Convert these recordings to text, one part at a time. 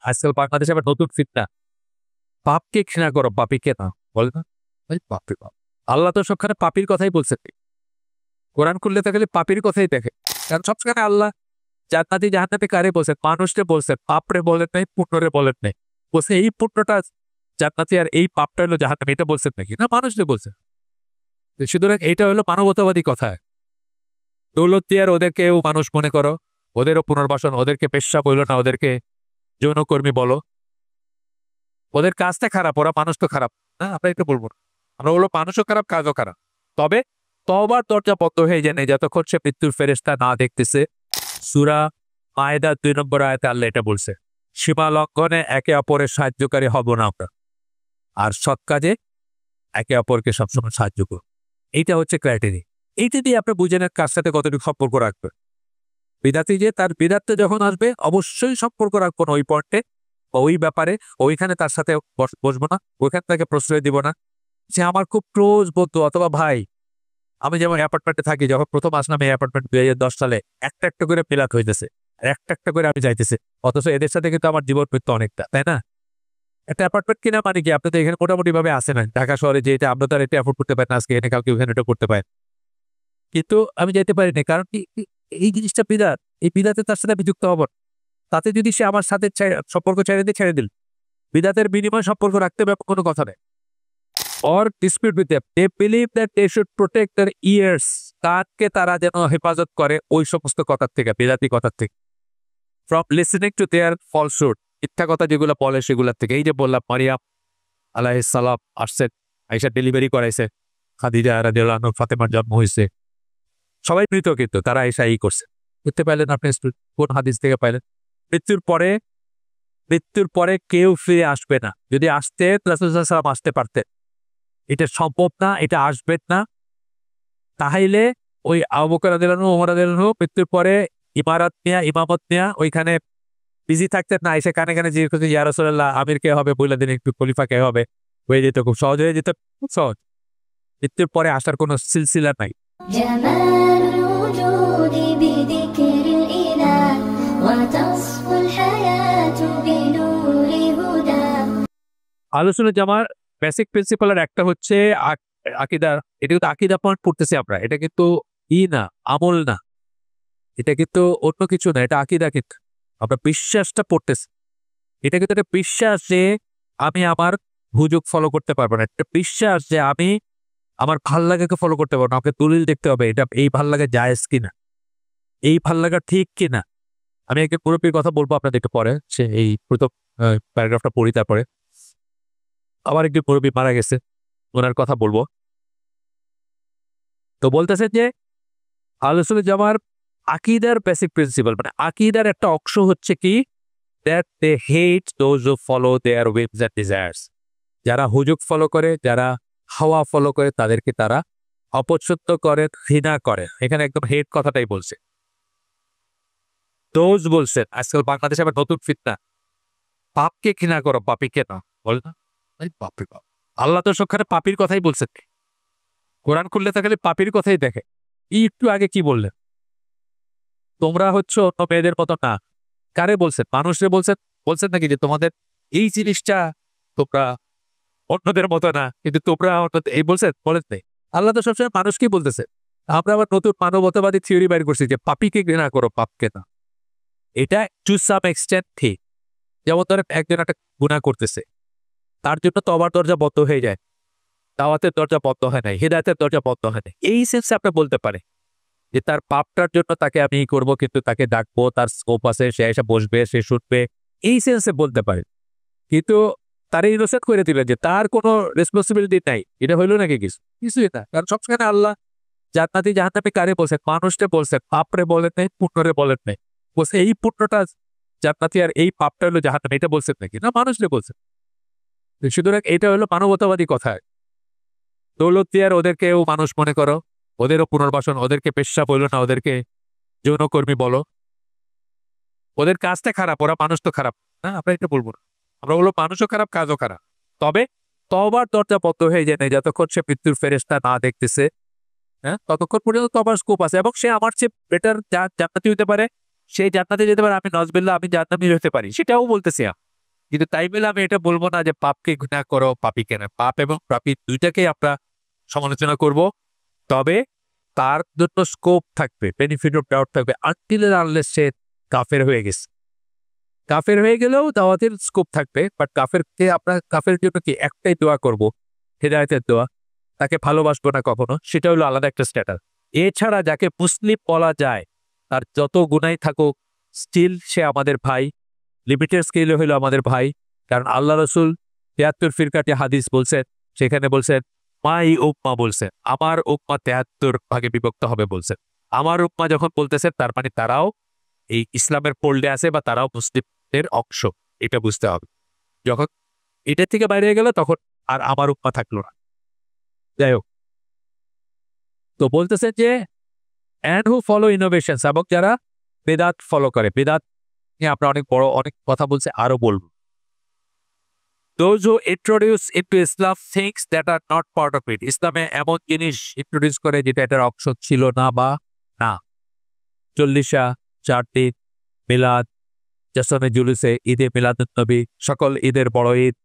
আজকাল বাংলাদেশে আবার নতুন ফিতনা, পাপকে ঘৃণা করো পাপীকে না, বলে না ভাই? পাপি পাপ, আল্লাহ তো সবখানে পাপির কথাই বলছে। কোরআন খুললে তাহলে পাপির কথাই দেখে, কারণ সবখানে আল্লাহ জান্নাতি জাহান্নামে কারে বলছেন? মানুষকে বলছেন, পাপরে বলেন নাই, পুণ্যরে বলেন নাই। বলছে এই পুণ্যটা জান্নাতি আর এই পাপটা হলো জাহান্নামে, এটা বলছেন নাকি? না, মানুষকে বলছেন। সুতরাং এইটা হলো মানবতাবাদী কথা। দৌলত দিয়ে আর ওদেরকেও মানুষ মনে করো, ওদেরও পুনর্বাসন, ওদেরকে পেশা বললো না, ওদেরকে যৌনকর্মী বলো। ওদের কাজটা খারাপ, ওরা মানুষ তো খারাপ না, আমরা এটা বলবো না। আমরা বলবো মানুষও খারাপ, কাজও খারাপ। তবে তওবার দরজা বন্ধ হয়ে যায় যতক্ষণ সে মৃত্যুর ফেরেশতা না দেখতেছে। সূরা মায়েদার 2 নম্বর আয়াতে আল্লাহ এটা বলছে, সীমা লঙ্ঘনে একে অপরের সাহায্যকারী হব না আমরা, আর সৎ কাজে একে অপরকে সবসময় সাহায্য করব। এইটা হচ্ছে ক্রাইটেরিয়া। এইটা দিয়ে আপনি বুঝে নেন কার সাথে কতটুকু সম্পর্ক রাখবে। বিদাতি যে তার বিদাতে যখন আসবে অবশ্যই সম্পর্ক রাখবো না ওই পয়েন্টে বা ওই ব্যাপারে, ওইখানে তার সাথে বসবো না, ওইখান থেকে প্রশ্রয় দিব না। যে আমার খুব ক্লোজ বন্ধু অথবা ভাই, আমি যেমন অ্যাপার্টমেন্টে থাকি, যখন প্রথম আসলাম এই অ্যাপার্টমেন্ট 2010 সালে, একটা একটা করে মিলাদ হইতেছে, আর একটা একটা করে আমি যাইতেছে। অথচ এদের সাথে কিন্তু আমার জীবন মৃত্যু অনেকটা, তাই না? একটা অ্যাপার্টমেন্ট কিনা মানে কি, আপনি তো এখানে মোটামুটি ভাবে আসে না ঢাকা শহরে, যে এটা আমরা তো আর এটা অ্যাফোর্ড করতে পারি না, আজকে এখানে কালকে ওখানে এটা করতে পারেন। কিন্তু আমি যাইতে পারি না, কারণ কি এই জিনিসটা বিদাত, এই বিদাতে তার সাথে আমি যুক্ত হব না। তাতে যদি সে আমার সাথে সম্পর্ক ছেড়ে দিল, বিদাতের বিনিময় সম্পর্ক রাখতে হবে কোনো কথা নেই। or dispute with them. They believe that they should protect their ears. কানকে তারা যেন হেফাজত করে ওই সমস্ত কথার থেকে, বেদাতি কথার থেকে। From listening to their falsehood. মিথ্যা কথা যেগুলো বলে সেগুলোর থেকে। এই যে বললাম মারিয়াম আলাইহিস সালাম আসছেন, আয়েশা ডেলিভারি করাইছে, খাদিজা রাদিয়াল্লাহু আনহা ফাতেমার জন্ম হয়েছে, সবাই মৃত, কিন্তু তারা এসা এই করছে। বুঝতে পারলেন আপনি? কোন হাদিস থেকে পাইলেন? মৃত্যুর পরে কেউ ফিরে আসবে না। যদি আসতে রাসূল সাল্লাল্লাহু আলাইহি ওয়াসাল্লাম আসতে পারতেন, এটা সম্ভব না, এটা আসবে না। তাহলে ওই আবু বকর রাদিয়াল্লাহু আনহু, ওমর রাদিয়াল্লাহু আনহু মৃত্যুর পরে ইমামত নেয়া ওইখানে বিজি থাকতেন না, এসে কানে কানে জিজ্ঞেস করতেন, ইয়া রাসূলুল্লাহ আমির কে হবে, বইলা দিন একটু, খলিফা কে হবে। হয়ে যেত, খুব সহজ হয়ে যেত, খুব সহজ। মৃত্যুর পরে আসার কোনো সিলসিলা নাই। جمال الوجود بذكر الإله وتصفو الحياة بنور هدى। আলোচনা জামার বেসিক প্রিন্সিপালের একটা হচ্ছে আকীদা। এটা কিন্তু আকীদা পয়েন্ট পড়তেছি আমরা, এটা কিন্তু না, আমল না, এটা কিন্তু অন্য কিছু না, এটা আকীদা। কিন্তু আমরা বিশ্বাসটা পড়তেছি, এটা কিন্তু একটা বিশ্বাস যে আমি আমার হুজুগ ফলো করতে পারবো না, একটা বিশ্বাস যে আমি আমার ভাল লাগাকে ফলো করতে পারবো না। আমাকে দলিল দেখতে হবে, এটা এই ভাল লাগা জায়েজ কিনা, এই ভাল লাগা ঠিক কিনা। আমি একটা মুরব্বীর কথা বলবো আপনাদের একটু পরে, সে এই প্রথম প্যারাগ্রাফটা পড়ি, তারপরে আবার একটি মুরব্বী মারা গেছে, ওনার কথা বলবো। তো বলতেছেন যে আহলে জামার আকীদার বেসিক প্রিন্সিপাল, মানে আকীদার একটা অংশ হচ্ছে কি, that they hate those who follow their wills and desires. যারা হুজুগ ফলো করে, যারা হাওয়া ফলো করে, তাদেরকে তারা অপছন্দ করে, ঘৃণা করে। এখানে একদম হেট কথাটাই বলছে। দোজ বলছেন, আজকাল বাংলাদেশে আবার নতুন ফিতনা, পাপকে ঘৃণা করো পাপীকে না, বল না ভাই? পাপি পাপ, আল্লাহ তো সবখানে পাপির কথাই বলছেন। কোরআন খুললে তাহলে পাপির কথাই দেখে। একটু আগে কি বললেন? তোমরা হচ্ছে অন্য মেয়েদের মতো না। কারে বলছেন? মানুষরে বলছেন? বলছেন নাকি যে তোমাদের এই জিনিসটা তোমরা অন্যদের মতো না, কিন্তু তোমরা এই বলছেন? বলেন নাই। আল্লাহ তো সবসময় মানুষকেই বলতেছে। আমরা আবার নতুন মানবতাবাদী থিওরি বাইর করছি যে পাপিকে ঘৃণা করো পাপকে না। এটা টু সাম এক্সটেন্ট ঠিক। যেমন ধরেন একজন একটা গুনাহ করতেছে, তার জন্য তওবার দরজা বন্ধ হয়ে যায়, দাওয়াতের দরজা বন্ধ হয় নাই, হিদায়াতের দরজা বন্ধ হয় নাই। এই সেন্সে আপনি বলতে পারে যে তার পাপটার জন্য তাকে আমি করব, কিন্তু তাকে ডাকবো, তার স্কোপ আছে, সে এসে বসবে, সে শুনবে, এই সেন্সে বলতে পারে। কিন্তু তার ইনোসেন্ট করে দিলেন যে তার কোনো রেসপন্সিবিলিটি নাই, এটা হইলো নাকি? কিছুই না। কারণ সবসময় আল্লাহ জান্নাতি জাহান্নামে কারে বলছেন? মানুষকে বলছেন, পাপরে বলেন নাই, পুণ্যরে বলেন নাই। বলছে এই পুণ্যটা জান্নাতি আর এই পাপটা হলো জাহান্নামে, এটা বলছেন নাকি? না, মানুষকে বলছেন। সুতরাং এটা হলো মানবতাবাদী কথা। দৌলত দিয়ে আর ওদেরকেও মানুষ মনে করো, ওদেরও পুনর্বাসন, ওদেরকে পেশা বললো না, ওদেরকে যৌনকর্মী বলো। ওদের কাজটা খারাপ, ওরা মানুষ তো খারাপ না, আমরা এটা বলবো না। আমরা বলবো মানুষও খারাপ, কাজও খারাপ। তবে তওবার দরজা বন্ধ হয়ে যায় না যতক্ষণ সে মৃত্যুর ফেরেশতা না দেখতেছে। হ্যাঁ, ততক্ষণ পর্যন্ত তওবার স্কোপ আছে, এবং সে আমার চেয়ে বেটার জান্নাতি হতে পারে, সেই জান্নাতে যেতে পারে, আমি নজবিল্লাহ আমি জান্নাতি হতে পারি, সেটাও বলতেছি। কিন্তু তাই বলে আমি এটা বলবো না যে পাপকে ঘৃণা করো, পাপীকে না। পাপ এবং পাপী দুইটাকেই আমরা সমালোচনা করব, তবে তার জন্য স্কোপ থাকবে, বেনিফিট অফ ডাউট থাকবে, আনটিল আনলেস সে কাফের হয়ে গেছে। কাফের হয়ে গেলেও দাওয়াতের স্কোপ থাকবে, বাট কাফেরকে আপনার কাফের জন্য কি একটাই দোয়া করব, হেদায়েতের দোয়া, তাকে ভালোবাসবো না কখনো, সেটা হলো আলাদা একটা স্ট্যাটাস। এছাড়া যাকে মুসলিম বলা যায়, তার যত গুনাই থাকুক, স্টিল সে আমাদের ভাই, লিমিটেড স্কেলে হইলো আমাদের ভাই। কারণ আল্লাহ রসুল ৭৩ ফিরকাটি হাদিস বলছেন, সেখানে বলছেন মাই উম্মা, বলছেন আমার উম্মা ৭৩ ভাগে বিভক্ত হবে বলছেন। আমার উম্মা যখন বলতেছেন তার মানে তারাও এই ইসলামের ফোল্ডে আছে বা তারাও মুসলিমদের অংশ, এটা বুঝতে হবে। যখন এটা থেকে বাইরে হয়ে গেল তখন আর আমার উম্মা থাকলো না। যাই হোক, তো বলতেছেন যে অ্যান্ড হু ফলো ইনোভেশনস, এবং যারা বেদাত ফলো করে, বেদাত নিয়ে আমরা অনেক বড় অনেক কথা বলছে, আরো বলবো। Those who introduce into Islam things that are not part of it, ইসলামে এমন জিনিস ইন্ট্রোডিউস করে যেটা এটার অপশন ছিল না বা না। 40 4 দিন, মিলাদ, জাসনে জুলুসে, ঈদে মিলাদুন্নবী, সকল ঈদের বড় ঈদ,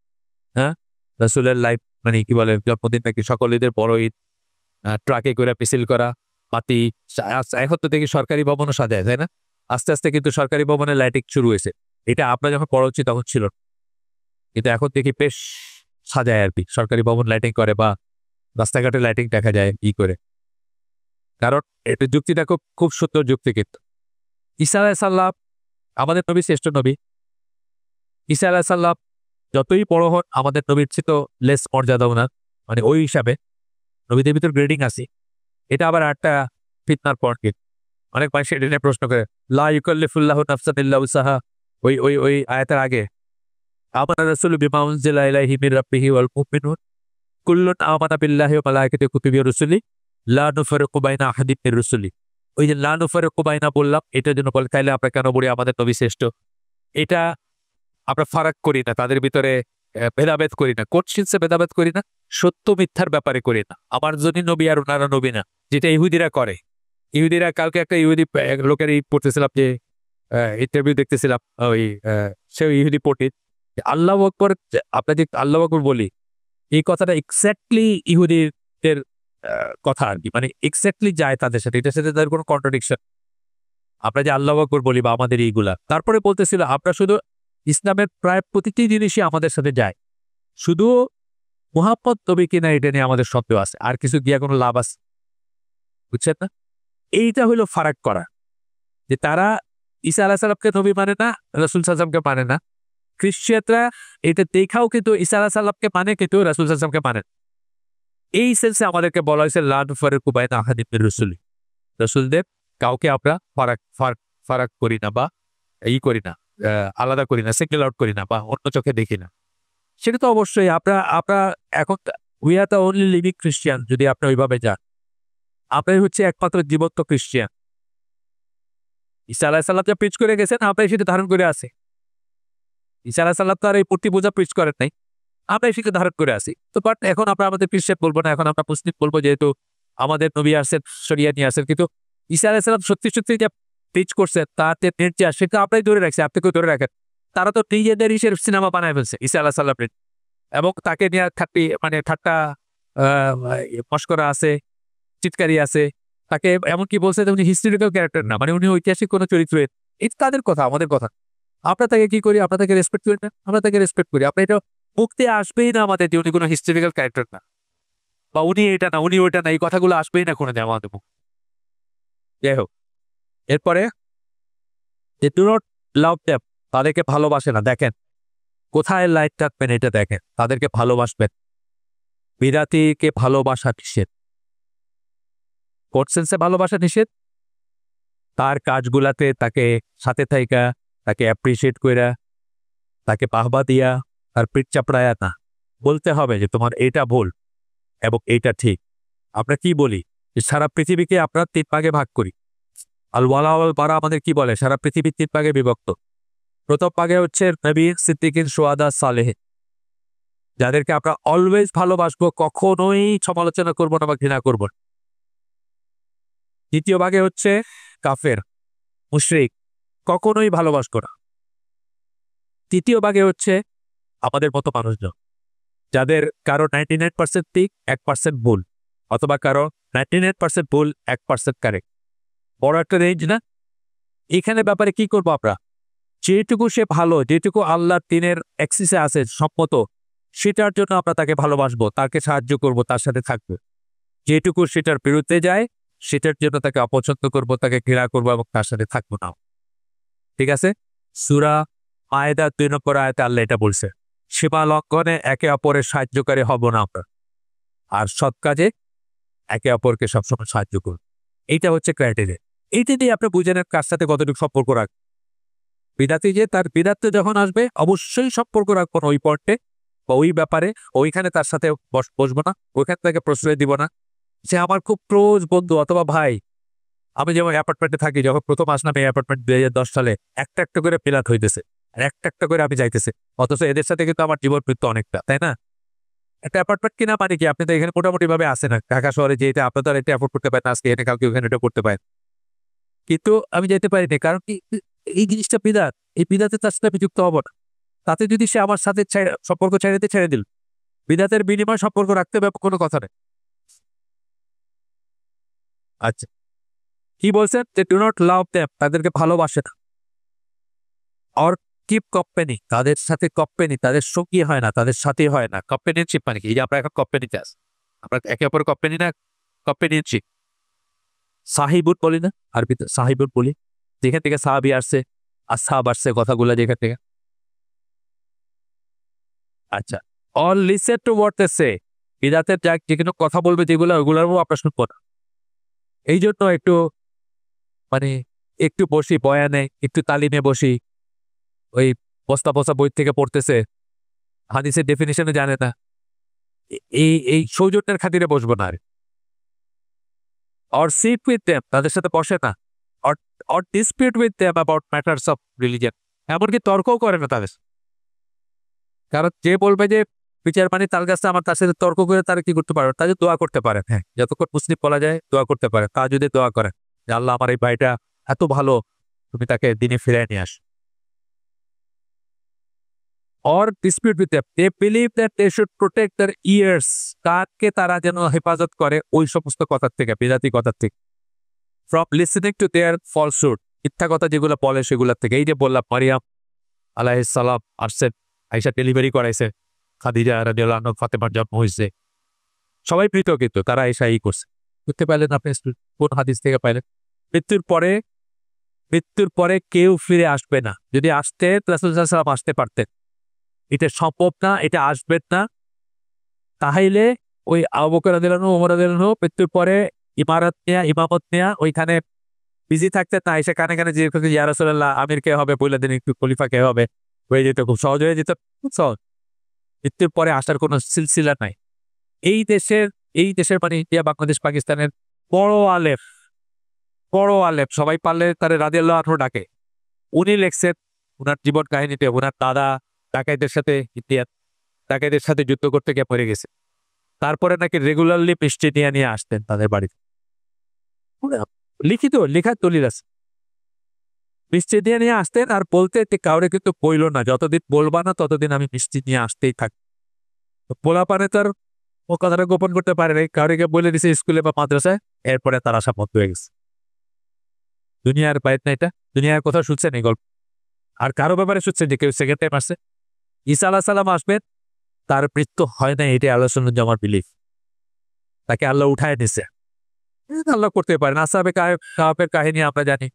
হ্যাঁ, রাসূলের লাইফ মানে কি বলে জন্মদিন নাকি, সকল ঈদের বড় ঈদ, ট্রাকে করে মিছিল করা, বাতি, এখন তো দেখি সরকারি ভবনও সাজায়, তাই না? আস্তে আস্তে কিন্তু সরকারি ভবনে লাইটিং শুরু হয়েছে। এটা আমরা যখন পড়া উচিত তখন ছিল না। কিন্তু এখন দেখি বেশ সাজায় আর কি, সরকারি ভবন লাইটিং করে বা রাস্তাঘাটে লাইটিং দেখা যায় ই করে। কারণ এটা যুক্তিটা খুব খুব সুন্দর যুক্তি। কিন্তু ঈসা আলাইহিস সালাম আমাদের নবী, শ্রেষ্ঠ নবী। ঈসা আলাইহিস সালাম যতই বড় হন আমাদের নবীর চেয়ে তো লেস মর্যাদা ওনার, মানে ওই হিসাবে নবীদের ভিতর গ্রেডিং আছে। এটা আবার একটা ফিতনার পয়েন্ট। কিন্তু অনেক মানুষ এটা নিয়ে প্রশ্ন করে, লা ইউকাল্লিফুল্লাহু নাফসান ইল্লা উসাহা, ওই ওই ওই আয়াতের আগে আমানা রাসূলু বিমা উনজিলা ইলাইহি মির রাব্বিহি ওয়াল মুমিনুন কুল্লুন আমানা বিল্লাহি ওয়া মালাইকাতিহি ওয়া কুতুবিহি ওয়া রুসুলি লা নুফারিকু বাইনা আহাদিন মির রুসুলি। ওই যে লা নুফারিকু বাইনা বললাম, এটার জন্য বলে তাইলে আমরা কেন বলি আমাদের নবী শ্রেষ্ঠ? এটা আমরা ফারাক করি না, তাদের ভিতরে ভেদাভেদ করি না, কোশ্চেন্সে ভেদাভেদ করি না, সত্য মিথ্যার ব্যাপারে করি না। আমার জন্য নবী আর ওনারা নবী না, যেটা ইহুদিরা করে। ইহুদিরা, কালকে একটা ইহুদি লোকের পড়তেছিলাম, যে ইন্টারভিউ দেখতেছিলাম, ওই সে ইহুদি পণ্ডিত, আল্লাহু আকবার, আমরা যে আল্লাহু আকবার বলি, এই কথাটা এক্স্যাক্টলি ইহুদিদের কথা আর কি, মানে এক্স্যাক্টলি যায় তাদের সাথে, এটার সাথে তাদের কোনো কন্ট্রাডিকশন। আমরা যে আল্লাহু আকবার বলি বা আমাদের এইগুলা, তারপরে বলতেছিল আমরা শুধু ইসলামের প্রায় প্রতিটি জিনিসই আমাদের সাথে যায়, শুধু মুহাম্মদ নবী কিনা এটা নিয়ে আমাদের সন্দেহ আছে, আর কিছু গিয়া কোনো লাভ আছে, বুঝছেন না? এইটা হলো ফারাক করা, যে তারা ঈসা আলাইহিস সালামকে নবী মানে না, রাসূল সাল্লাল্লাহু আলাইহি ওয়াসাল্লামকে মানে না। খ্রিস্টানরা এটা দেখাও কিন্তু ঈসা আলাইহিস সালামকে মানে, কিন্তু রাসূল সাল্লাল্লাহু আলাইহি ওয়াসাল্লামকে মানে না। এই সেন্সে আমাদেরকে বলা হয়েছে লা নুফারিকু বাইনা আহাদিন মির রুসুলি, রাসূলদের কাউকে আমরা ফারাক ফারাক ফারাক করি না বা করি না, আলাদা করি না, সিঙ্গেল আউট করি না বা অন্য চোখে দেখি না। সেটা তো অবশ্যই আমরা আমরা এখন we are the only living Christian, যদি আপনি ওইভাবে যান, আপনাই হচ্ছে একমাত্র জীবন্ত খ্রিস্টিয়ান। ঈসা আলাইহিস সালাম যা প্রিচ করে গেছেন আমরাই সেটা ধারণ করে আছি। ঈসা আলাইহিস সালাম তো আর এই মূর্তি পূজা প্রিচ করেন নাই, আমরা সেটা ধারণ করে আছি। তো বাট এখন আমরা আমাদের খ্রিস্টান বলবো না, এখন আমরা মুসলিম বলবো, যেহেতু আমাদের নবী আসছেন, শরিয়া নিয়ে আসেন। কিন্তু ঈসা আলাইহিস সালাম সত্যি সত্যি যে প্রিচ করছেন, তাতে নির্যাস, সেটা আমরাই ধরে রাখছি, আপনি কেউ ধরে রাখেন। তারা তো নিজেদের ইসের সিনেমা বানায় ফেলছে ঈসা আলাইহিস সালামের, এবং তাকে নিয়ে মানে ঠাট্টা মশকরা আছে, চিৎকারি আছে। তাকে এমনকি বলছে যে উনি হিস্টোরিক্যাল ক্যারেক্টার না, মানে উনি ঐতিহাসিক কোনো চরিত্রের। এটা তাদের কথা, আমাদের কথা। আমরা তাকে কি করি? আমরা তাকে রেসপেক্ট করি না? আমরা তাকে রেসপেক্ট করি। আমরা এটা মুক্তি আসবেই না আমাদের যে উনি কোনো হিস্টোরিক্যাল ক্যারেক্টার না, বা উনি এটা না, উনি ওইটা না, এই কথাগুলো আসবেই না কোনো আমাদের মুখ। যাই হোক, এরপরে যে ডু নট লাভ দেম, তাদেরকে ভালোবাসে না। দেখেন কোথায় লাইট রাখবেন, এটা দেখেন, তাদেরকে ভালোবাসবেন। বিরাতিকে ভালোবাসা নিষেধ, কোন সেন্সে ভালোবাসা নিষেধ? তার কাজগুলাতে তাকে সাথে থাইকা, তাকে অ্যাপ্রিসিয়েট কইরা, তাকে বাহবা দিয়া, তার পিঠ চাপড়ায়া না। বলতে হবে যে তোমার এটা ভুল এবং এইটা ঠিক। আমরা কি বলি যে সারা পৃথিবীকে আমরা 3 ভাগে ভাগ করি। আল ওয়ালা ওয়াল বারা আমাদের কি বলে? সারা পৃথিবী 3 ভাগে বিভক্ত। প্রথম ভাগে হচ্ছে নবী, সিদ্দিকিন, শুহাদা, সালেহিন, যাদেরকে আমরা অলওয়েজ ভালোবাসবো, কখনোই সমালোচনা করব না বা ঘৃণা করব না। দ্বিতীয় ভাগে হচ্ছে কাফের, মুশরিক, কখনোই ভালোবাসবো না। তৃতীয় ভাগে হচ্ছে আমাদের মতো মানুষজন, যাদের কারো 99% ঠিক 1% ভুল, অথবা কারো 99% ভুল 1% কারেক্ট। বড় একটা রেঞ্জ না? এখানে ব্যাপারে কি করবো আমরা? যেটুকু সে ভালো, যেটুকু আল্লাহর দিনের অ্যাক্সিসে আছে সম্মত, সেটার জন্য আমরা তাকে ভালোবাসবো, তাকে সাহায্য করব, তার সাথে থাকবো। যেটুকু সেটার বিরুদ্ধে যায়, সেটার জন্য তাকে অপছন্দ করব, তাকে ঘৃণা করবো এবং তার সাথে থাকবো না। ঠিক আছে? সূরা মায়েদার 2 নম্বর আয়াতে আল্লাহ এটা বলছে, সীমা লঙ্ঘনে একে অপরের সাহায্যকারী হব না আমরা, আর সৎ কাজে একে অপরকে সবসময় সাহায্য করব। এইটা হচ্ছে ক্রাইটেরিয়া। এইটা দিয়ে আপনি বুঝে নেন কার সাথে কতটুকু সম্পর্ক রাখবেন। বিদাতি যে তার বিদাতে যখন আসবে অবশ্যই সম্পর্ক রাখবো না ওই পয়েন্টে বা ওই ব্যাপারে, ওইখানে তার সাথে বসবো না, ওইখান থেকে প্রশ্রয় দিব না। সে আমার খুব ক্লোজ বন্ধু অথবা ভাই। আমি যেমন অ্যাপার্টমেন্টে থাকি, যখন প্রথম আসলাম এই অ্যাপার্টমেন্ট 2010 সালে, একটা একটা করে পিলাত হইতেছে আর একটা একটা করে আমি যাইতেছে, অথচ এদের সাথে কিন্তু আমার জীবন মৃত্যু অনেকটা, তাই না? একটা অ্যাপার্টমেন্ট কিনা মানে কি, আপনি তো এখানে মোটামুটি ভাবে আসেন না, ঢাকা শহরে যেতে আপনি তো আর এটা অ্যাফোর্ড করতে পারেন না, আজকে এনে কালকে ওখানে এটা করতে পারেন, কিন্তু আমি যেতে পারিনি। কারণ কি, এই জিনিসটা বিদাত, এই বিদাতে তার সাথে আমি যুক্ত হব না। তাতে যদি সে আমার সাথে সম্পর্ক ছেড়ে দিল, বিদাতের বিনিময় সম্পর্ক রাখতে হবে কোনো কথা নেই। আচ্ছা, কি বলছেন যে ডু নট লাভ দেম, তাদেরকে ভালোবাসে না। অর কিপ কোম্পানি, তাদের সাথে কোম্পানি, তাদের সঙ্গী হয় না, তাদের সাথে হয় না। কম্পানিয়নশিপ মানে কি? এই যে আমরা এখন কোম্পানিতে আছি, আমরা একে অপর কোম্পানি না, কম্পানিয়নশিপ। সাহিবুত বলি না, আরবিতে সাহিবুত বলি, যেখান থেকে সাহাবি আসছে, আর সাহাব আসছে কথাগুলো যেখান থেকে। আচ্ছা, all listen to what they say, বিদাতের যা যে কোনো কথা বলবে যেগুলো, ওগুলোরও আপনার শুনবো না। এই জন্য একটু মানে একটু বসি বয়ানে, একটু তালিমে বসি, ওই বস্তা বস্তা বই থেকে পড়তেছে, হাদিসের ডেফিনিশনে জানে না, এই এই সৌজন্যের খাতিরে বসবো না। আর অর সিট উইথ দেম, তাদের সাথে বসে না। Or or dispute with them about matters of religion, এমনকি তর্কও করে না তাদের। কারণ যে বলবে যে বিচার পানি তার কাছে, আমার তার সাথে তর্ক করে তারা কি করতে পারে, তাদের দোয়া করতে পারে। হ্যাঁ, যতক্ষণ মুসলিম বলা যায় দোয়া করতে পারে। তা যদি দোয়া করে যে আল্লাহ আমার এই ভাইটা এত ভালো, তুমি তাকে দিনে ফিরিয়ে নিয়ে আস। Or dispute with them, they believe that they should protect their ears, কানকে তারা যেন হেফাজত করে ওই সমস্ত কথার থেকে, বিজাতি কথার থেকে। From listening to their falsehood, মিথ্যা কথা যেগুলো বলে সেগুলোর থেকে। এই যে বললাম মারিয়াম আলাইহিস সালাম আসছেন, আয়েশা ডেলিভারি করাইছে, খাদিজা রাদিয়াল্লাহু আনহা ফাতেমার জন্ম হয়েছে, সবাই মৃত, কিন্তু তারা আয়েশা এই করছে। করতে পারলেন আপনি কোন হাদিস থেকে পাইলেন? মৃত্যুর পরে, মৃত্যুর পরে কেউ ফিরে আসবে না। যদি আসতে রাসূল সাল্লাল্লাহু আলাইহি ওয়াসাল্লাম আসতে পারতেন, এটা সম্ভব না, এটা আসবেন না। তাহলে ওই আবু বকর রাদিয়াল্লাহু আনহু, ওমর রাদিয়াল্লাহু আনহু মৃত্যুর পরে ইমামত নেয়া ওইখানে বিজি থাকতেন না, এসে কানে কানে জিজ্ঞেস করতে, ইয়া রাসূলুল্লাহ আমির কে হবে, বলে দিন একটু, খলিফা কে হবে, হয়ে যেত, খুব সহজ হয়ে যেত, খুব সহজ। মৃত্যুর পরে আসার কোনো সিলসিলা নাই। এই দেশের মানে ইন্ডিয়া, বাংলাদেশ, পাকিস্তানের বড় আলেম, বড় আলেম, সবাই পারলে তারে রাদিয়াল্লাহু আনহু ডাকে। উনি লেখছেন উনার জীবন কাহিনীতে, উনার দাদা ডাকাইদের সাথে, ইন্ডিয়ান ডাকাইদের সাথে যুদ্ধ করতে গিয়ে মরে গেছে। তারপরে নাকি রেগুলারলি মিষ্টি নিয়ে নিয়ে আসতেন তাদের বাড়িতে। লিখিত লেখার দলিল আছে, মিষ্টি দিয়ে নিয়ে আসতেন আর বলতে কাউরে কিন্তু বইল না, যতদিন বলবা না ততদিন আমি মিষ্টি নিয়ে আসতেই থাকি। পোলা পানে তার ও কথাটা গোপন করতে পারে নাই, কাউরিকে বলে দিছে স্কুলে বা মাদ্রাসায়, এরপরে তার আশা বন্ধ হয়ে গেছে। দুনিয়ার বাইরে না, এটা দুনিয়ার কোথাও শুনছেন এই গল্প? আর কারো ব্যাপারে শুনছেন যে কেউ সেকেন্ড টাইম আসছে? ঈসা আলাইহিস সালাম আসবেন, তার মৃত্যু হয় না, এটাই আলোচনা জমার বিলিফ। তাকে আল্লাহ উঠায় নিছে, আল্লাহ করতে পারেন। আসহাবে কাহাফের কাহিনী আমরা জানি,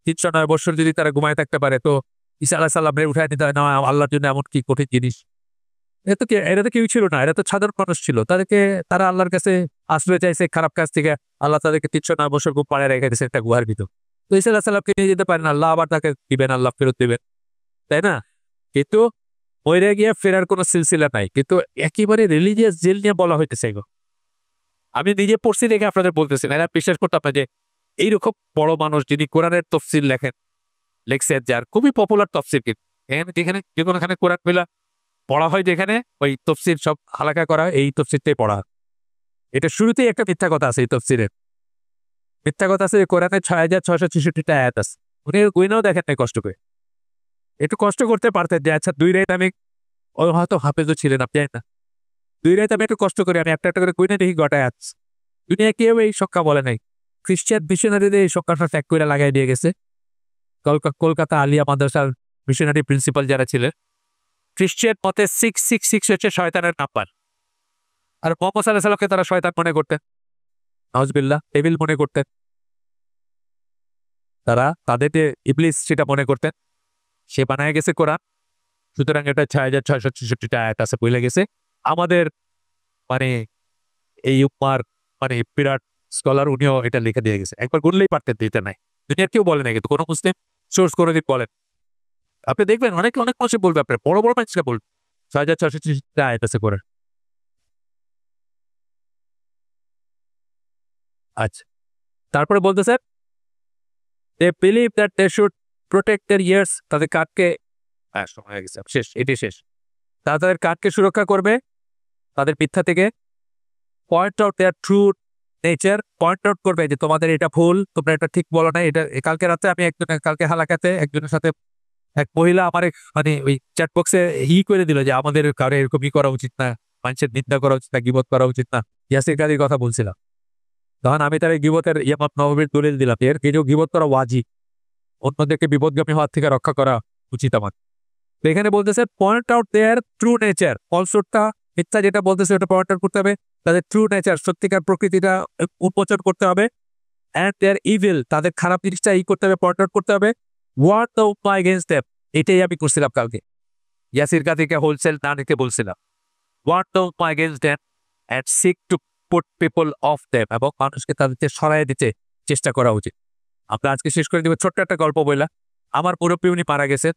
309 বছর যদি তারা ঘুমায় থাকতে পারে, তো ঈসা আলাইহিস সালামের উঠায় নিতে হয় না আল্লাহর জন্য এমন কি কঠিন জিনিস? এরা তো কেউ ছিল না, এরা তো সাধারণ মানুষ ছিল। তারা আল্লাহর কাছে আশ্রয় চাইছে খারাপ কাজ থেকে, আল্লাহ তাদেরকে 309 বছর ঘুম পাড়ায় রেখে দিয়েছে একটা গুহার ভিতর। তো ঈসা আলাইহিস সালামকে নিয়ে যেতে পারেন, আল্লাহ আবার তাকে দিবেন, আল্লাহ ফেরত দিবেন, তাই না? কিন্তু মরে গিয়ে ফেরার কোনো সিলসিলা নাই। কিন্তু একেবারে রিলিজিয়াস জেল নিয়ে বলা হইতেছে এগুলো। আমি নিজে পড়ছি দেখে আপনাদের বলতেছি না, এরা বিশ্বাস করতাম না যে এইরকম বড় মানুষ যিনি কোরআনের তফসির লেখছেন, যার খুবই পপুলার তফসির, কিন্তু এখানে যেখানে যে কোনোখানে কোরআন মেলা পড়া হয়, যেখানে ওই তফসির সব হালাকা করা হয়, এই তফসিরটাই পড়া হয়। এটা শুরুতেই একটা মিথ্যা কথা আছে, এই তফসিরের মিথ্যা কথা আছে। কোরআনের 6666টা আয়াত আছে, উনি গুইনাও দেখেন নাই কষ্ট করে। একটু কষ্ট করতে পারতেন যে আচ্ছা 2 রাত আমি ও হয়তো হাফেজও ছিলেন, আপনি জানেন না। 2 রাত আমি একটু কষ্ট করে আমি একটা করে কইনা দেখি গটায় আছে। দুনিয়া কেউ এই সক্কা বলে নাই। খ্রিস্টান মিশনারিদের এই সক্কাটা ত্যাগ করে লাগাই দিয়ে গেছে। কলকাতা আলিয়া মাদ্রাসার মিশনারি প্রিন্সিপাল যারা ছিলেন, খ্রিস্টান মতে 666 হচ্ছে শয়তানের নাম্বার। আর মোহাম্মদ সাল্লাল্লাহু আলাইহি ওয়াসাল্লামকে তারা শয়তান মনে করতেন, নাউজুবিল্লাহ, ডেভিল মনে করতেন। তারা তাদের যে ইবলিস সেটা মনে করতেন। সে বানায় গেছে কোরআন। সুতরাং এটা 6666টা আয়াত আছে বলে গেছে। আমাদের মানে এই উম্মার মানে বিরাট স্কলার উনিও এটা লিখে দিয়ে গেছে। একবার গুনলেই পারতেন, দিতে নাই। দুনিয়ার কেউ বলে নাই, কিন্তু কোনো মুসলিম সোর্স করে দিন বলেন। আপনি দেখবেন অনেক মানুষ বলবে, আপনার বড় বড় মানুষকে বলবে 6666টা আয়াত আছে কোরআন। আচ্ছা, তারপরে বলতেছে they believe that they should protect their ears, তাদের কানকে সময় হয়ে গেছে, শেষ, এটি শেষ। তারা তাদের কানকে সুরক্ষা করবে তাদের মিথ্যা থেকে। Point out their true nature, point out করবে যে তোমাদের এটা ভুল, তোমরা এটা ঠিক বলো না। এটা কালকে রাতে আমি কালকে হালাকাতে একজনের সাথে এক মহিলা আমার মানে ওই চ্যাট বক্সে করে দিল যে আমাদের কারো এরকমই করা উচিত না, মানুষের নিন্দা করা উচিত না, গীবত করা উচিত না। ইয়াসির কাদির কথা বলছিলাম, তখন আমি তার গীবতের ইমাম নববীর দলিল দিলাম, এর কিছু গীবত করা ওয়াজিব, অন্যদেরকে বিপদগামী হওয়ার থেকে রক্ষা করা উচিত আমার। তো এখানে বলতেছে point out their true nature, ফলসুটটা মিথ্যা যেটা বলতেছে ওটা পয়েন্ট আউট করতে হবে, তাদের ট্রু নেচার সত্যিকার প্রকৃতিটা উন্মোচন করতে হবে। অ্যান্ড দেয়ার ইভিল, তাদের খারাপ জিনিসটা করতে হবে, পয়েন্ট আউট করতে হবে। ওয়ার্ড দ্য উম্মাহ এগেইনস্ট দেম, এটাই আমি করছিলাম কালকে, ইয়াসির কাদিকে হোলসেল না নিতে বলছিলাম। ওয়ার্ড দ্য উম্মাহ against them and seek to put people of them, এবং মানুষকে তাদেরকে সরাই দিতে চেষ্টা করা উচিত। আমরা আজকে শেষ করে দিব ছোট্ট একটা গল্প বইলা। আমার মুরব্বী উনি মারা গেছেন,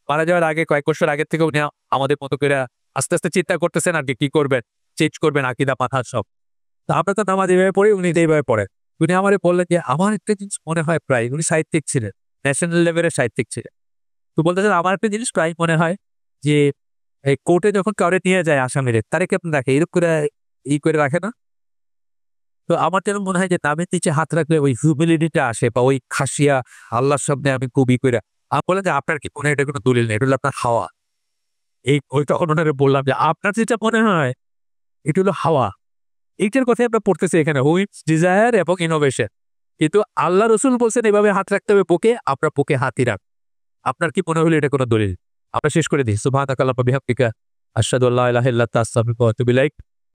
মারা যাওয়ার আগে কয়েক বছর আগের থেকে উনি আমাদের মতো করে আস্তে আস্তে চিন্তা করতেছেন আর কি করবেন, চেঞ্জ করবেন আকিদা মানহাজ সব। তা আমরা তো নামাজ এইভাবে পড়ি, উনি এইভাবে পড়েন। উনি আমারে বললেন যে আমার একটা জিনিস মনে হয়, প্রায় উনি সাহিত্যিক ছিলেন, ন্যাশনাল লেভেলের সাহিত্যিক ছিলেন। তো বলতেছেন আমার একটা জিনিস প্রায় মনে হয় যে এই কোর্টে যখন কাউরে নিয়ে যায় আসামিরে, তারে কেমন রাখে, এরকম করে করে রাখে না? তো আমার যেন মনে হয় যে নামের নিচে হাত রাখলে ওই হিউমিলিটিটা আসে, বা ওই খাসিয়া আল্লাহর সামনে আমি কবি কইরা। আমি বললাম যে আপনার কি মনে হয় এটা কোনো দলিল নেই, এটা হলো আপনার হাওয়া। ওই তখন ওনারে বললাম যে আপনার যেটা মনে হয় এটা হলো হাওয়া। এইটার কথাই আমরা পড়তেছি এখানে, হুইপস ডিজায়ার এবং ইনোভেশন। কিন্তু আল্লাহ রসুল বলছেন এভাবে হাত রাখতে হবে বুকে, আপনার বুকে হাতই রাখ। আপনার কি মনে হলো এটা কোনো দলিল? আমরা শেষ করে দিই। সুবহানাকাল্লাহুম্মা বিহামদিকা আশহাদু আল্লা ইলাহা ইল্লা আনতা আস্তাগফিরুকা ওয়া আতুবু ইলাইক।